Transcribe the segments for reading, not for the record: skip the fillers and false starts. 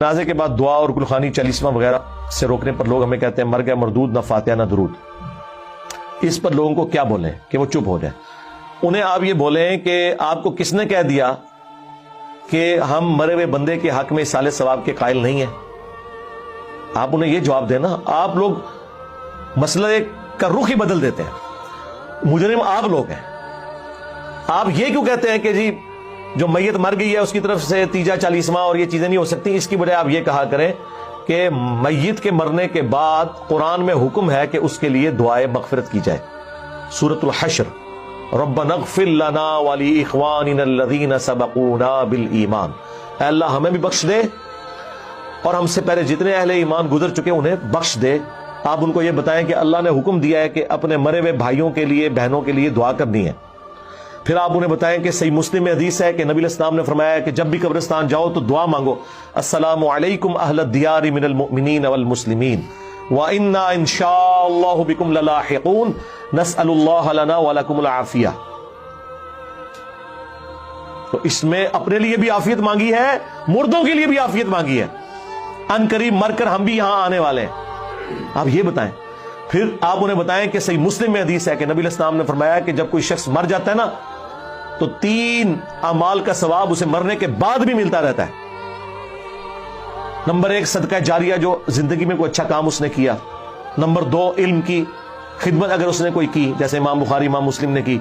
جنازے کے بعد دعا اور گلخانی چالیسواں وغیرہ سے روکنے پر لوگ ہمیں کہتے ہیں مر گیا مردود، نہ فاتحہ نہ درود۔ اس پر لوگوں کو کیا بولیں کہ وہ چپ ہو جائیں؟ انہیں آپ یہ بولیں کہ آپ کو کس نے کہہ دیا کہ ہم مرے ہوئے بندے کے حق میں اصالہ ثواب کے قائل نہیں ہیں؟ آپ انہیں یہ جواب دینا۔ آپ لوگ مسئلے کا رخ ہی بدل دیتے ہیں، مجرم آپ لوگ ہیں۔ آپ یہ کیوں کہتے ہیں کہ جی جو میت مر گئی ہے اس کی طرف سے تیجا چالیسواں اور یہ چیزیں نہیں ہو سکتی؟ اس کی بجائے آپ یہ کہا کریں کہ میت کے مرنے کے بعد قرآن میں حکم ہے کہ اس کے لیے دعائے مغفرت کی جائے۔ سورۃ الحشر، ربنا اغفر لنا ولاخواننا الذین سبقونا بالایمان، اے اللہ ہمیں بھی بخش دے اور ہم سے پہلے جتنے اہل ایمان گزر چکے انہیں بخش دے۔ آپ ان کو یہ بتائیں کہ اللہ نے حکم دیا ہے کہ اپنے مرے ہوئے بھائیوں کے لیے، بہنوں کے لیے دعا کرنی ہے۔ پھر آپ انہیں بتائیں کہ صحیح مسلم میں حدیث ہے کہ نبی علیہ السلام نے فرمایا ہے کہ جب بھی قبرستان جاؤ تو دعا مانگو، السلام علیکم اہل الدیار من المؤمنین والمسلمین وَإِنَّا إِن شَاءَ اللَّهُ بِكُمْ لَلَاحِقُونَ نَسْأَلُ اللَّهَ لَنَا وَلَكُمُ الْعَافِيَةَ۔ تو اس میں اپنے لیے بھی عافیت مانگی ہے، مردوں کے لیے بھی عافیت مانگی ہے۔ ان قریب مر کر ہم بھی یہاں آنے والے ہیں، آپ یہ بتائیں۔ پھر آپ انہیں بتائیں کہ صحیح مسلم میں حدیث ہے کہ نبی علیہ السلام نے فرمایا کہ جب کوئی شخص مر جاتا ہے نا تو 3 اعمال کا ثواب اسے مرنے کے بعد بھی ملتا رہتا ہے۔ نمبر 1 صدقہ جاریہ، جو زندگی میں کوئی اچھا کام اس نے کیا۔ نمبر 2 علم کی خدمت اگر اس نے کوئی کی، جیسے امام بخاری امام مسلم نے کی۔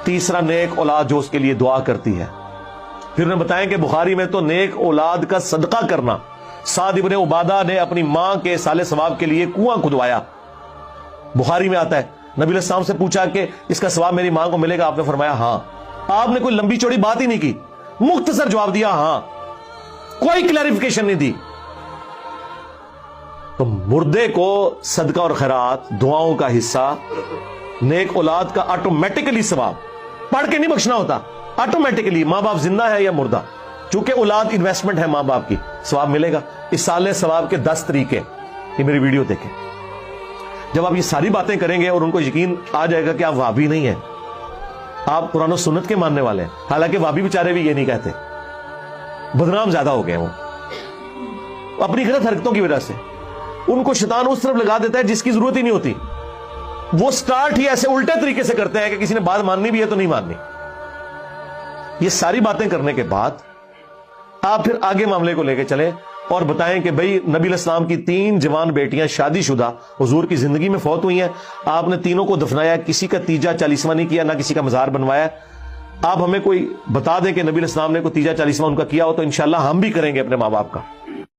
تیسرا نیک اولاد جو اس کے لیے دعا کرتی ہے۔ پھر انہیں بتائیں کہ بخاری میں تو نیک اولاد کا صدقہ کرنا، سعد ابن عبادہ نے اپنی ماں کے اصالہ ثواب کے لیے کنواں کھدوایا، بخاری میں آتا ہے۔ نبی علیہ السلام سے پوچھا کہ اس کا ثواب میری ماں کو ملے گا؟ آپ نے فرمایا ہاں۔ آپ نے کوئی لمبی چوڑی بات ہی نہیں کی، مختصر جواب دیا ہاں، کوئی کلیریفیکیشن نہیں دی۔ تو مردے کو صدقہ اور خیرات، دعاؤں کا حصہ، نیک اولاد کا آٹومیٹکلی ثواب پڑھ کے نہیں بخشنا ہوتا، آٹومیٹکلی ماں باپ زندہ ہے یا مردہ، چونکہ اولاد انویسٹمنٹ ہے ماں باپ کی، ثواب ملے گا۔ اصالہ ثواب کے 10 طریقے، یہ میری ویڈیو دیکھیں۔ جب آپ یہ ساری باتیں کریں گے اور ان کو یقین آ جائے گا کہ آپ وہابی نہیں ہیں، آپ قرآن و سنت کے ماننے والے ہیں، حالانکہ وہابی بیچارے بھی یہ نہیں کہتے، بدنام زیادہ ہو گئے وہ اپنی غلط حرکتوں کی وجہ سے۔ ان کو شیطان اس طرف لگا دیتا ہے جس کی ضرورت ہی نہیں ہوتی، وہ سٹارٹ ہی ایسے الٹے طریقے سے کرتے ہیں کہ کسی نے بات ماننی بھی ہے تو نہیں ماننی۔ یہ ساری باتیں کرنے کے بعد آپ پھر آگے معاملے کو لے کے چلیں اور بتائیں کہ بھئی نبی علیہ السلام کی 3 جوان بیٹیاں شادی شدہ حضور کی زندگی میں فوت ہوئی ہیں، آپ نے تینوں کو دفنایا، کسی کا تیجا چالیسواں نہیں کیا، نہ کسی کا مزار بنوایا۔ آپ ہمیں کوئی بتا دیں کہ نبی علیہ السلام نے کوئی تیجا چالیسواں ان کا کیا ہو تو انشاءاللہ ہم بھی کریں گے اپنے ماں باپ کا۔